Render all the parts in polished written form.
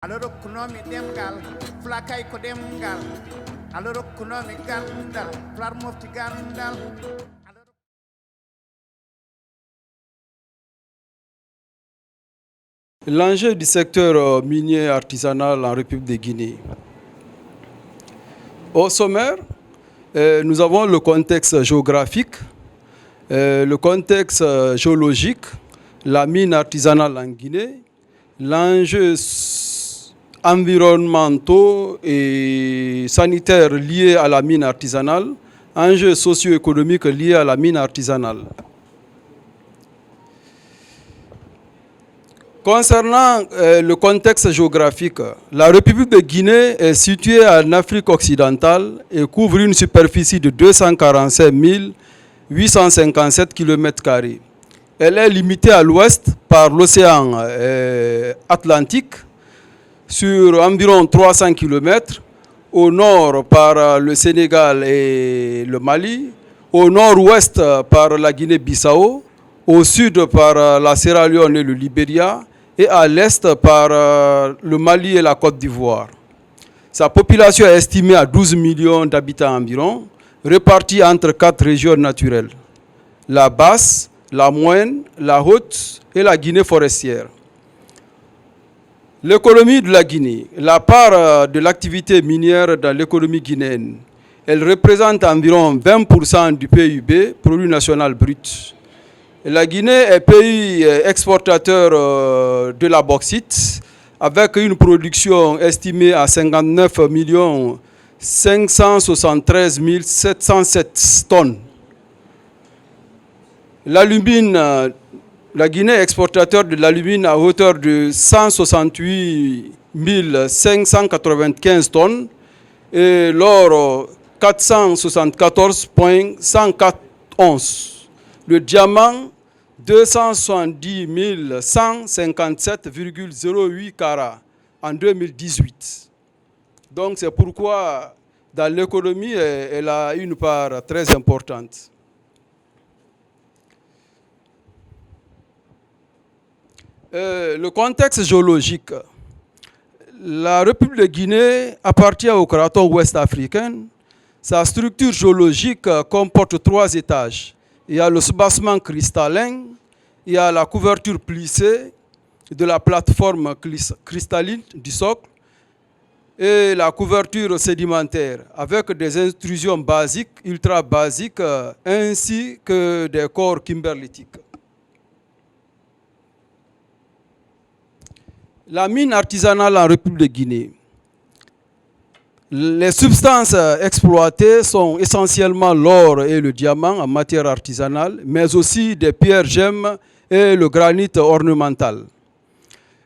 aloro kunomi demgal flakay ko demgal aloro kunomi gandal flar mofti gandal. L'enjeu du secteur minier artisanal en République de Guinée. Au sommaire, nous avons le contexte géographique, le contexte géologique, la mine artisanale en Guinée, l'enjeu environnementaux et sanitaires liés à la mine artisanale, enjeux socio-économiques liés à la mine artisanale. Concernant le contexte géographique, la République de Guinée est située en Afrique occidentale et couvre une superficie de 245 857 km². Elle est limitée à l'ouest par l'océan Atlantique sur environ 300 km, au nord par le Sénégal et le Mali, au nord-ouest par la Guinée-Bissau, au sud par la Sierra Leone et le Libéria, et à l'est par le Mali et la Côte d'Ivoire. Sa population est estimée à 12 millions d'habitants environ, répartis entre 4 régions naturelles: la basse, la moyenne, la haute et la Guinée forestière. L'économie de la Guinée, la part de l'activité minière dans l'économie guinéenne, elle représente environ 20% du PIB, produit national brut. La Guinée est pays exportateur de la bauxite, avec une production estimée à 59 573 707 tonnes. L'alumine, la Guinée est exportateur de l'alumine à hauteur de 168 595 tonnes et l'or 474,104 onces. Le diamant 270 157,08 carats en 2018. Donc c'est pourquoi dans l'économie, elle a une part très importante. Le contexte géologique. La République de Guinée appartient au craton ouest africain. Sa structure géologique comporte 3 étages. Il y a le soubassement cristallin, il y a la couverture plissée de la plateforme cristalline du socle et la couverture sédimentaire avec des intrusions basiques, ultra basiques, ainsi que des corps kimberlitiques. La mine artisanale en République de Guinée. Les substances exploitées sont essentiellement l'or et le diamant en matière artisanale, mais aussi des pierres gemmes et le granit ornemental.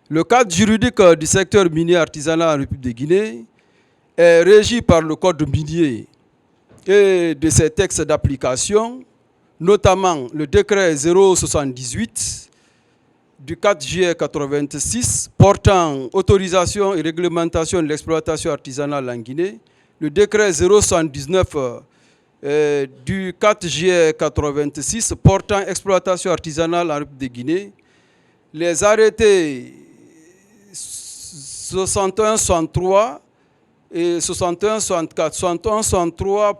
Le cadre juridique du secteur minier artisanal en République de Guinée est régi par le code minier et de ses textes d'application, notamment le décret 078 du 4 juillet 1986 portant autorisation et réglementation de l'exploitation artisanale en Guinée, le décret 079 du 4 juillet 1986 portant exploitation artisanale en République de Guinée, les arrêtés 61-63 et 61-64. 61-63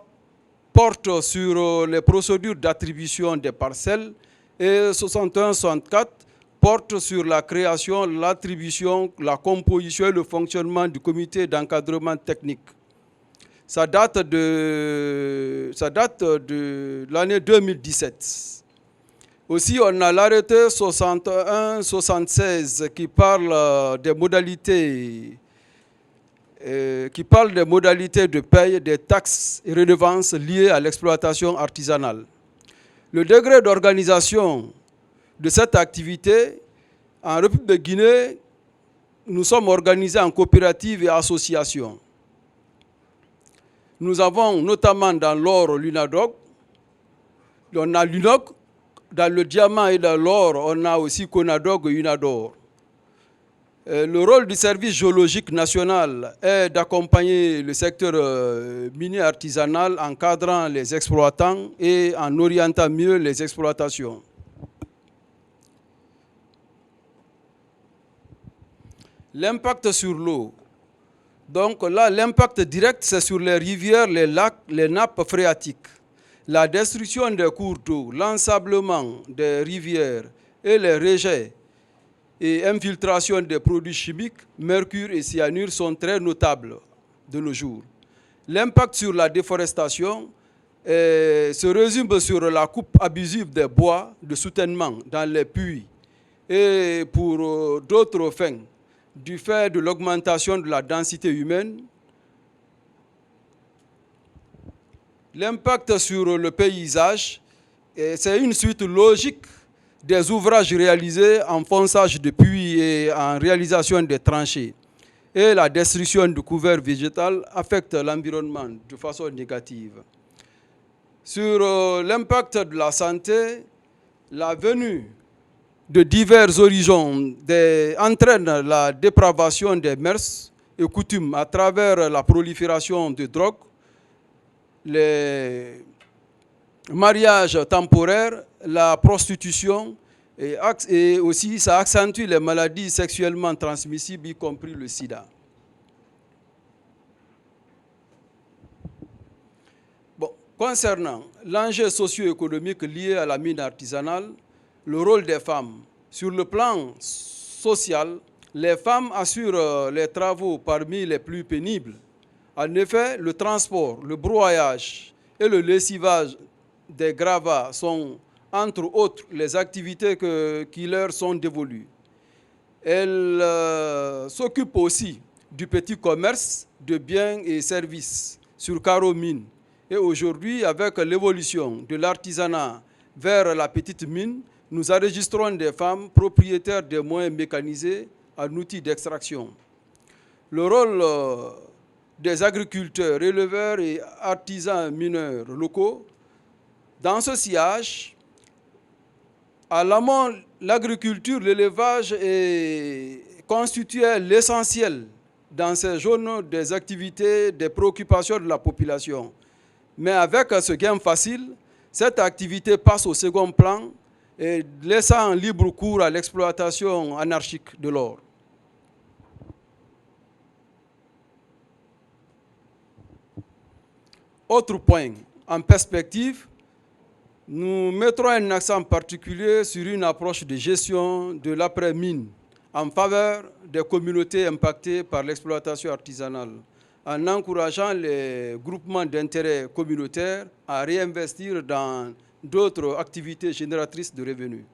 portent sur les procédures d'attribution des parcelles et 61-64 porte sur la création, l'attribution, la composition et le fonctionnement du comité d'encadrement technique. Ça date de l'année 2017. Aussi, on a l'arrêté 61-76 qui parle des modalités de paye des taxes et redevances liées à l'exploitation artisanale. Le degré d'organisation de cette activité, en République de Guinée, nous sommes organisés en coopératives et associations. Nous avons notamment dans l'or l'UNADOG, on a l'UNOG, dans le diamant et dans l'or, on a aussi CONADOG et UNADOR. Le rôle du service géologique national est d'accompagner le secteur minier artisanal en encadrant les exploitants et en orientant mieux les exploitations. L'impact sur l'eau. Donc là, l'impact direct, c'est sur les rivières, les lacs, les nappes phréatiques. La destruction des cours d'eau, l'ensablement des rivières et les rejets et infiltration des produits chimiques, mercure et cyanure sont très notables de nos jours. L'impact sur la déforestation se résume sur la coupe abusive des bois de soutènement dans les puits et pour d'autres fins, du fait de l'augmentation de la densité humaine. L'impact sur le paysage, c'est une suite logique des ouvrages réalisés en fonçage de puits et en réalisation des tranchées. Et la destruction du couvert végétal affecte l'environnement de façon négative. Sur l'impact de la santé, la venue de divers horizons entraîne la dépravation des mœurs et coutumes à travers la prolifération de drogues, les mariages temporaires, la prostitution et aussi ça accentue les maladies sexuellement transmissibles, y compris le sida. Bon, concernant l'enjeu socio-économique lié à la mine artisanale, le rôle des femmes. Sur le plan social, les femmes assurent les travaux parmi les plus pénibles. En effet, le transport, le broyage et le lessivage des gravats sont, entre autres, les activités qui leur sont dévolues. Elles s'occupent aussi du petit commerce de biens et services sur carreaux mine. Et aujourd'hui, avec l'évolution de l'artisanat vers la petite mine, nous enregistrons des femmes propriétaires des moyens mécanisés en outils d'extraction. Le rôle des agriculteurs, éleveurs et artisans mineurs locaux. Dans ce sillage, à l'amont, l'agriculture, l'élevage constituait l'essentiel dans ces zones des activités, des préoccupations de la population. Mais avec ce gain facile, cette activité passe au second plan et laissant libre cours à l'exploitation anarchique de l'or. Autre point, en perspective, nous mettrons un accent particulier sur une approche de gestion de l'après-mine en faveur des communautés impactées par l'exploitation artisanale, en encourageant les groupements d'intérêt communautaires à réinvestir dans d'autres activités génératrices de revenus.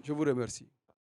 Je vous remercie.